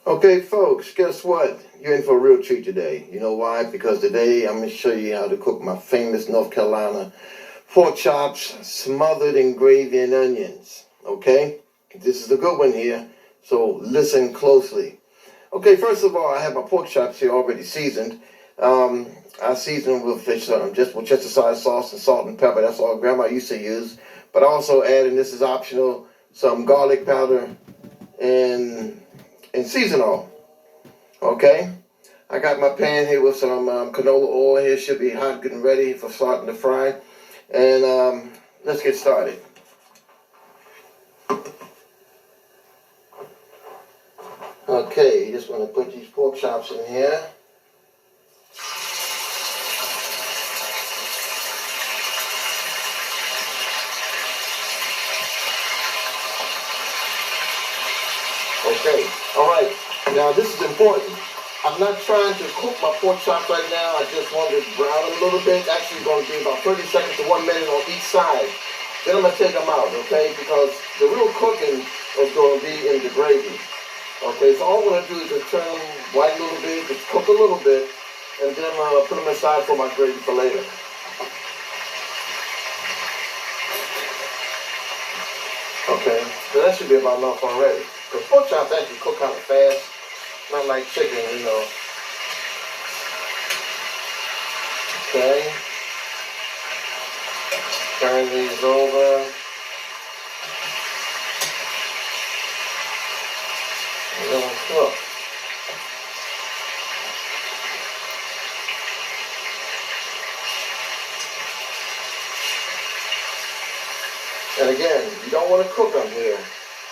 Okay, folks, guess what? You're in for a real treat today. You know why? Because today I'm going to show you how to cook my famous North Carolina pork chops smothered in gravy and onions. Okay? This is a good one here, so listen closely. Okay, first of all, I have my pork chops here already seasoned. I season them with just with Worcestershire sauce and salt and pepper. That's all Grandma used to use. But I also add, and this is optional, some garlic powder and season oil. Okay, I got my pan here with some canola oil here. Should be hot, getting ready for starting to fry. And let's get started. Okay, you just want to put these pork chops in here. Okay, all right. Now this is important. I'm not trying to cook my pork chops right now. I just want to brown them a little bit. Actually, going to be about 30 seconds to 1 minute on each side. Then I'm going to take them out, okay? Because the real cooking is going to be in the gravy. Okay, so all I'm going to do is just turn them white a little bit, just cook a little bit, and then put them aside for my gravy for later. Okay, so that should be about enough already. Because pork chops actually cook kind of fast, not like chicken, you know. Okay, turn these over. And let them cook. And again, you don't want to cook them here.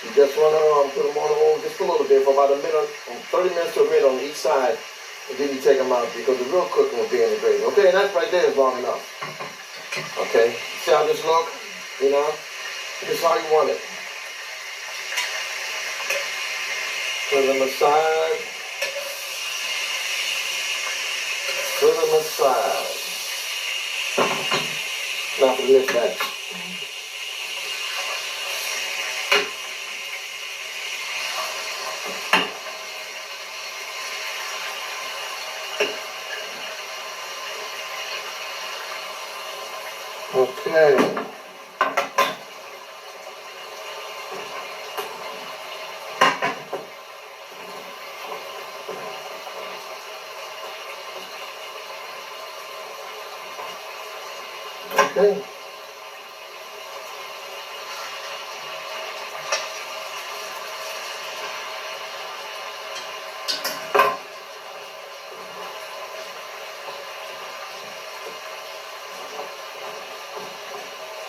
You just want to put them on the oven just a little bit for about a minute, 30 minutes to a minute on each side, and then you take them out because the real cooking will be in the gravy. Okay, and that right there is long enough. Okay, see how this look? You know, this is how you want it. Put them aside. Put them aside. Now for the next batch. Okay. Okay.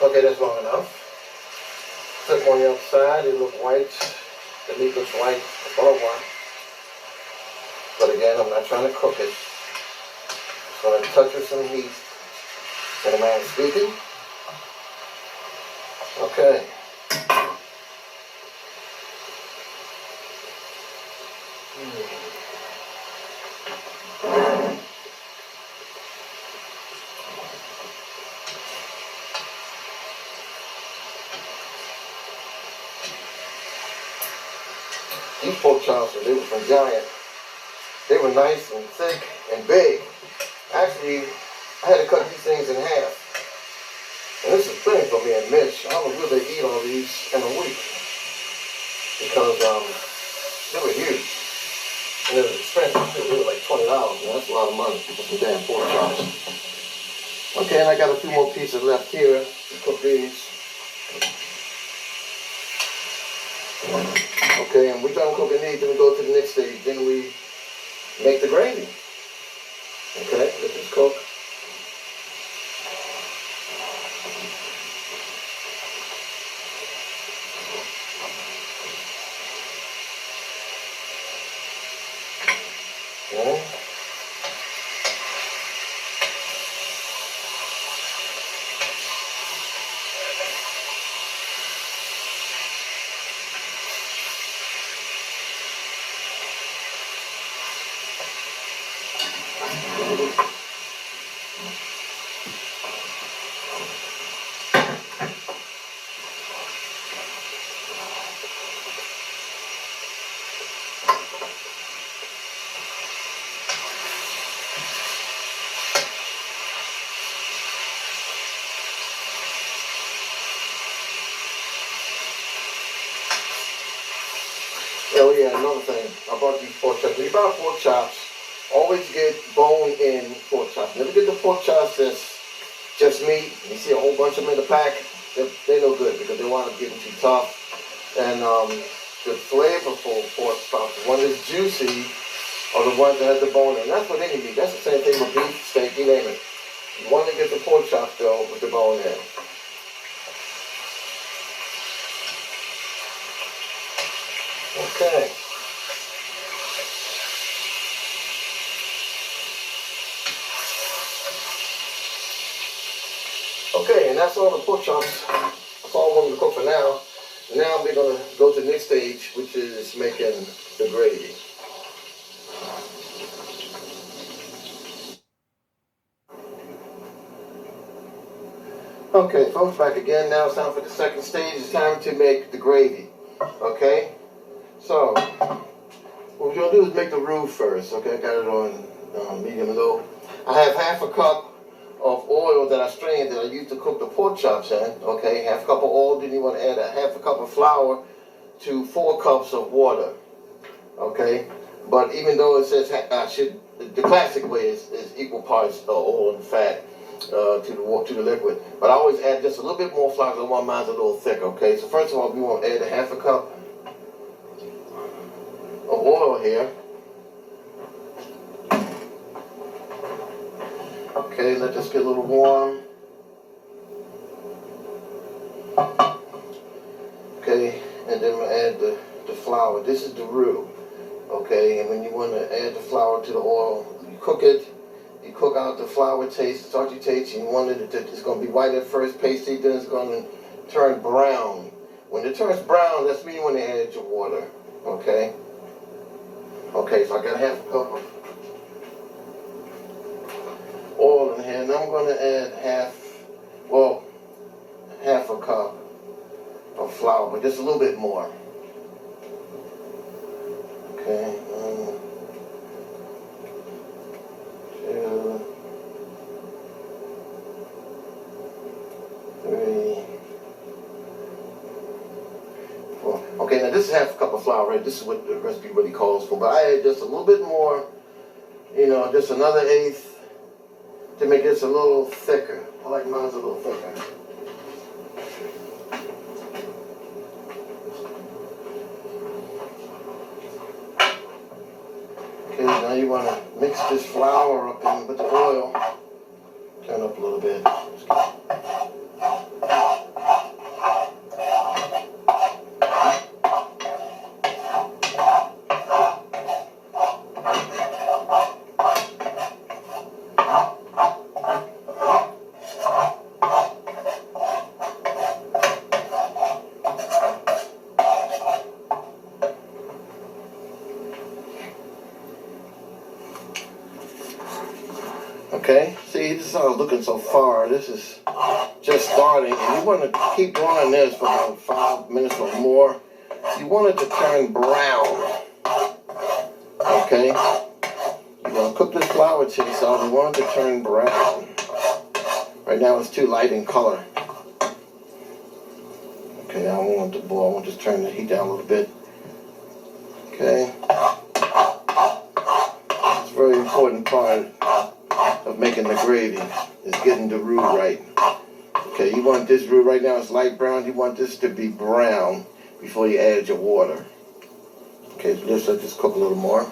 Okay, that's long enough. Flip on the outside, it looks white. The meat looks white, that's all I want. But again, I'm not trying to cook it. Just going to touch with some heat. And a man speaking. Okay. These pork chops, they were from Giant. They were nice and thick and big. Actually, I had to cut these things in half. And this is plenty for me and Mitch. I don't really eat all these in a week. Because they were huge. And they were expensive too. They were like $20. Man, that's a lot of money for some damn pork chops. Okay, and I got a few more pieces left here to cook these. Okay, and we're done cooking these, then we go to the next stage. Then we make the gravy. Okay, let this cook. Okay. Oh yeah, another thing. I bought these pork chops. When you buy pork chops, always get bone-in pork chops. Never get the pork chops that's just meat. You see a whole bunch of them in the pack. They're no good because they wind up getting too tough. And the flavorful pork chops, the one that's juicy, are the ones that have the bone in. That's what any meat. That's the same thing with beef, steak, you name it. You want to get the pork chops though with the bone in. Okay. Okay, and that's all the pork chops. That's all I wanted to cook for now. Now we're gonna go to the next stage, which is making the gravy. Okay, folks, back again. Now it's time for the second stage. It's time to make the gravy. Okay, so what we're gonna do is make the roux first. Okay, I got it on medium low. I have half a cup of oil that I strained that I used to cook the pork chops in. Okay, half a cup of oil. Then you want to add a half a cup of flour to 4 cups of water. Okay, but even though it says I should, the classic way is equal parts oil and fat to the liquid. But I always add just a little bit more flour because I want mine's a little thick. Okay, so first of all, we want to add a half a cup of oil here. Okay, let this get a little warm. Okay, and then we'll add the flour. This is the roux. Okay, and when you want to add the flour to the oil, you cook it. You cook out the flour taste, the starchy taste, and you want it to, it's going to be white at first, pasty, then it's going to turn brown. When it turns brown, that's when you want to add your water. Okay? Okay, so I got half a cup of oil in here, and I'm going to add half a cup of flour, but just a little bit more. Okay, 2, 3, 4. Okay, now this is half a cup of flour, right? This is what the recipe really calls for, but I add just a little bit more, just another eighth to make this a little thicker. I like mine's a little thicker. Okay, now you want to mix this flour up in with the oil. Turn up a little bit. Okay, see, this is how it's looking so far. This is just starting, and you want to keep doing this for about 5 minutes or more. You want it to turn brown. Okay, you're going to cook this flour taste out. You want it to turn brown. Right now it's too light in color. Okay, I don't want it to boil. I want to just turn the heat down a little bit. Okay, it's a very important part of making the gravy is getting the roux right. Okay, you want this roux right now, it's light brown. You want this to be brown before you add your water. Okay, so let's let this cook a little more.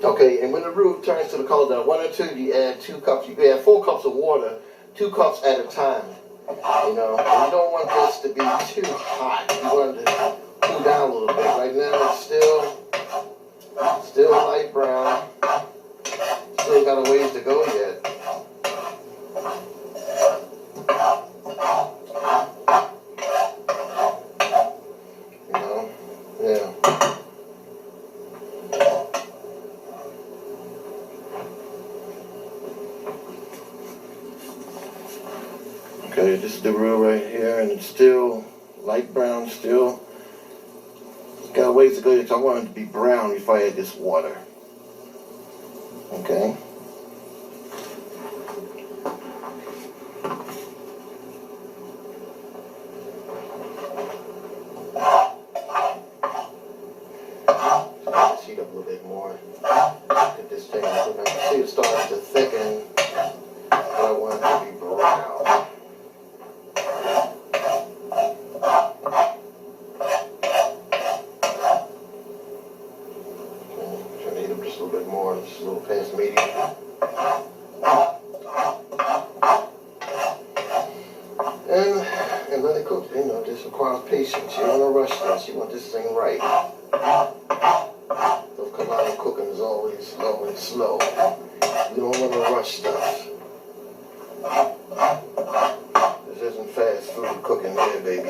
Okay, and when the roux turns to the color that I want it to, you add 2 cups. You add 4 cups of water, 2 cups at a time. And you don't want this to be too hot. You want it to cool down a little bit. Right now, it's still light brown. Still got a ways to go yet. Yeah. Okay, this is the roux right here, and it's still light brown still. Got a ways to go because I want it to be brown before I add this water. Okay. Let's heat up a little bit more. Get this thing. I can see it starting to thicken, but I want it to be brown. Just a little bit more, just a little past medium. And let it cook. You know, this requires patience. You don't want to rush this. You want this thing right. North Carolina cooking is always slow. You don't want to rush stuff. This isn't fast food cooking here, baby.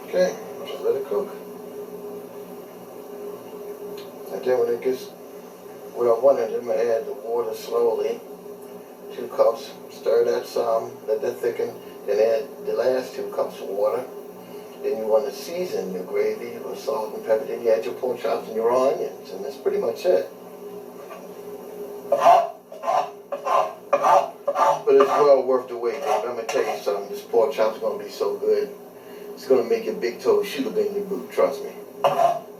Okay, just let it cook. And then when it gets where I want it, I'm going to add the water slowly. 2 cups. Stir that some, let that thicken. Then add the last 2 cups of water. Then you want to season your gravy with salt and pepper. Then you add your pork chops and your onions. And that's pretty much it. But it's well worth the wait, baby. I'm going to tell you something. This pork chop's going to be so good. It's going to make your big toe shoot up in your boot, trust me.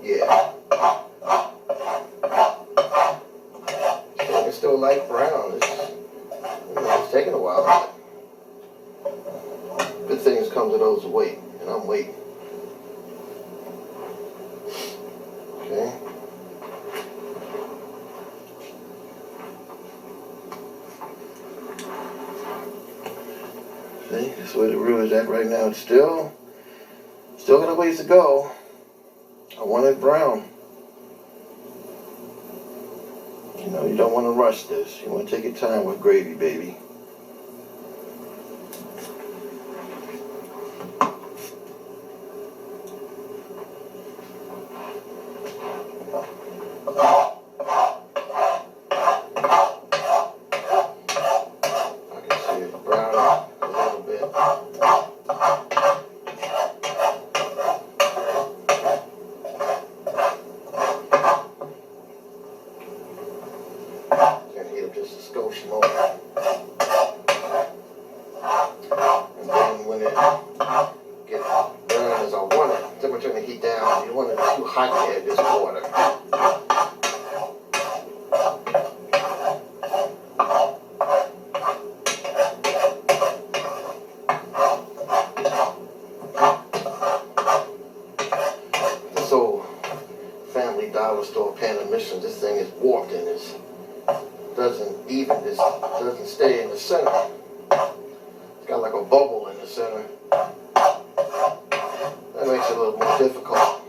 Yeah. It's still light brown. It's taking a while. Good things come to those who wait, and I'm waiting. Okay. See, that's where the roux is at right now. It's still got a ways to go. I want it brown. You know, you don't want to rush this. You want to take your time with gravy, baby. I can see it browning a little bit. Just a skosh more. And then when it gets brown as I want it, then we're turning the heat down. You don't want it too hot to add this water. This old Family Dollar Store pan of missions, this thing is warped in this. Doesn't stay in the center. It's got like a bubble in the center. That makes it a little more difficult.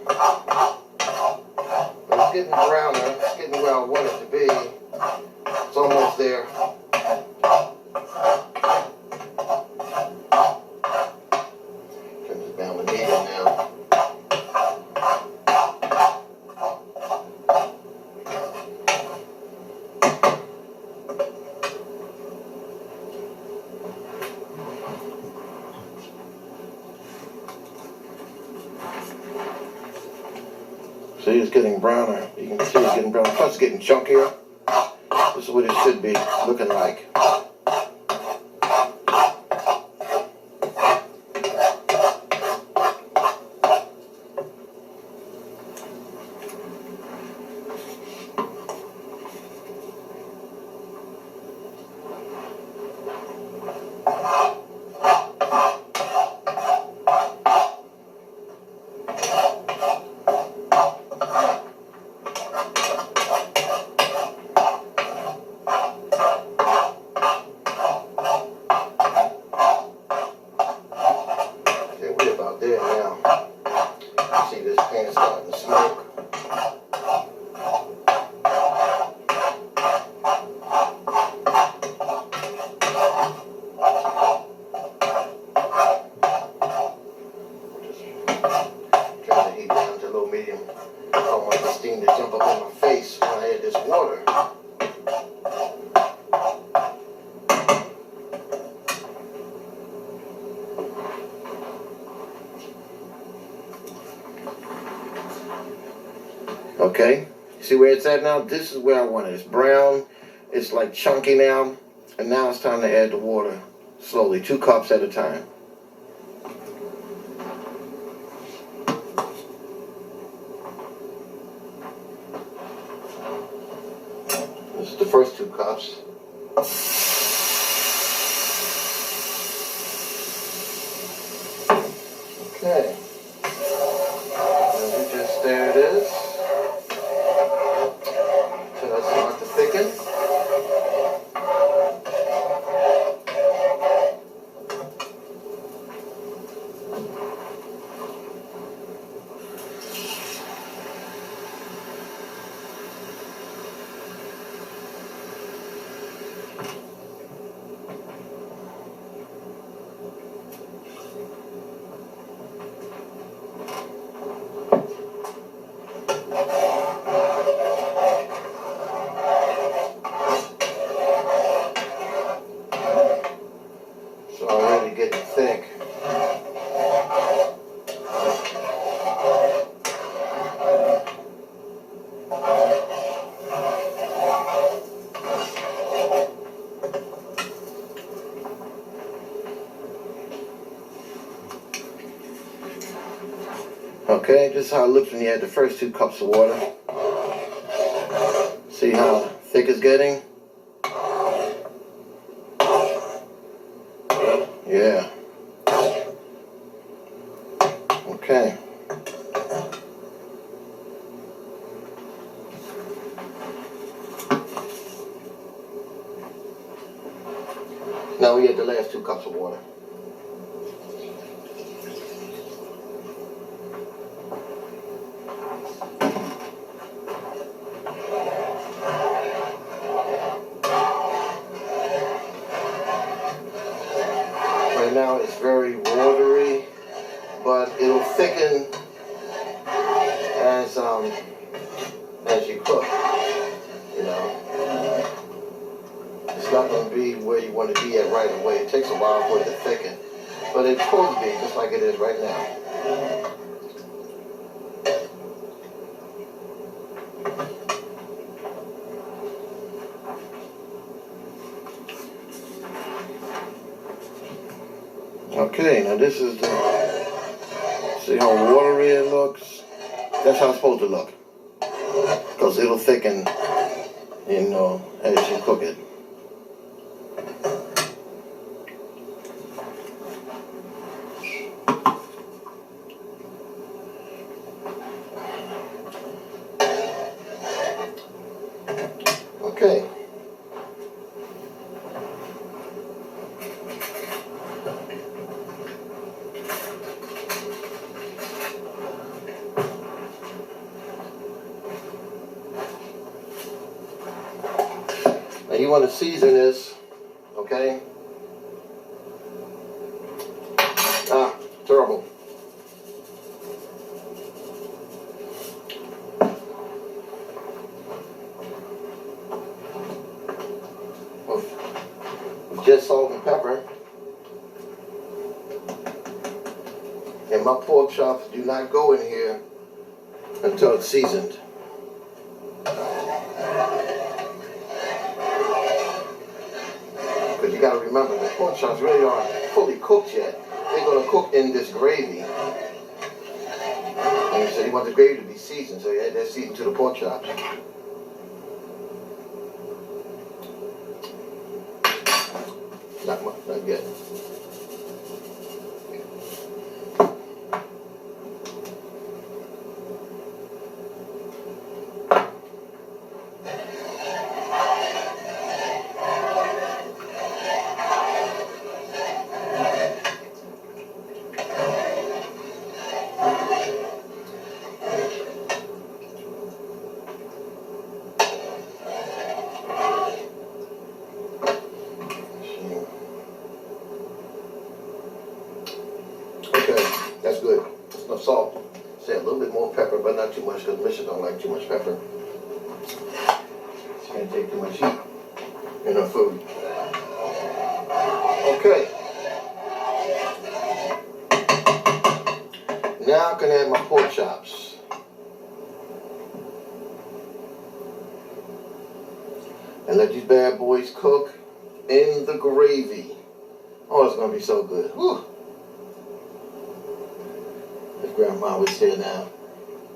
But it's getting browner. It's getting where I want it to be. It's almost there. Turn this down to medium now. See, it's getting browner. You can see it's getting browner. Plus, it's getting chunkier. This is what it should be looking like. seem to jump up in my face when I add this water. Okay, see where it's at now? This is where I want it. It's brown, it's like chunky now, and now it's time to add the water slowly, 2 cups at a time. This is the first 2 cups. Okay, there it is. So let's start to thicken. So already getting thick. Okay, this is how it looks when you add the first 2 cups of water. See how thick it's getting? Yeah. Okay. Now we add the last 2 cups of water. Right now it's very watery, but it'll thicken as you cook. You know, it's not going to be where you want to be at right away. It takes a while for it to thicken, but it's supposed to be just like it is right now. Okay, now this is see how watery it looks? That's how it's supposed to look. Because it'll thicken, you know, as you cook it. Okay. Now you want to season this, okay? Terrible. With just salt and pepper. And my pork chops do not go in here until it's seasoned. Because you got to remember, the pork chops really aren't fully cooked yet. They're going to cook in this gravy. And so you want the gravy to be seasoned, so you add that seasoning to the pork chops. Not much, not yet. like too much pepper. She can't take too much heat in her food. Okay. Now I can add my pork chops. And let these bad boys cook in the gravy. Oh, it's going to be so good. Whew. If Grandma was here now,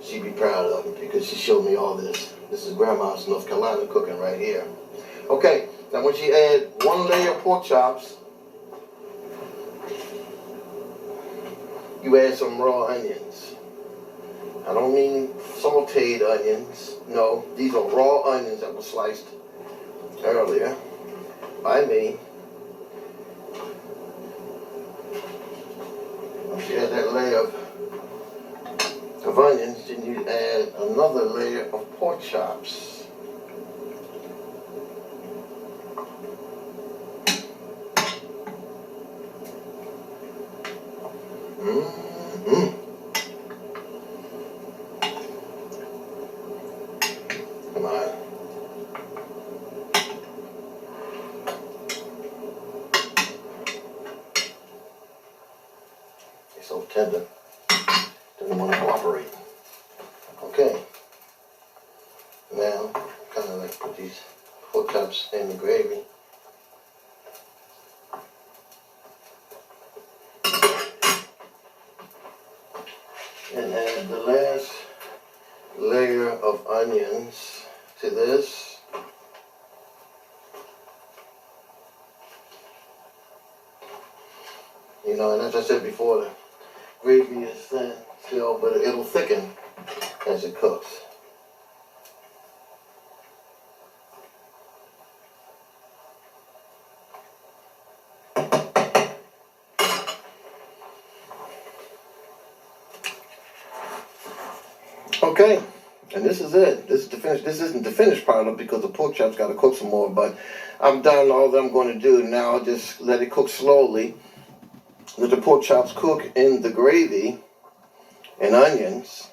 she'd be proud of me because she showed me all this. This is Grandma's North Carolina cooking right here. Okay, now once you add one layer of pork chops, you add some raw onions. I don't mean sauteed onions. No, these are raw onions that were sliced earlier by me. Once you add that layer of onions, then you add another layer of pork chops. Mm-hmm. Come on. It's so tender. Doesn't want to cooperate. Okay. Now, kind of like put these pork chops in the gravy. And add the last layer of onions to this. You know, and as I said before, the gravy is thin still, but it'll thicken as it cooks. Okay, and this is it. This is the finish. This isn't the finished product because the pork chops got to cook some more, but I'm done all that I'm going to do. Now I'll just let it cook slowly. Let the pork chops cook in the gravy and onions.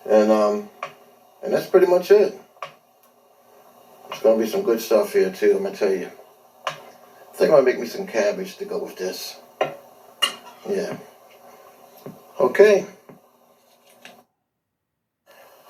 And that's pretty much it. There's going to be some good stuff here too, I'm going to tell you. I think I'm going to make me some cabbage to go with this. Yeah. Okay.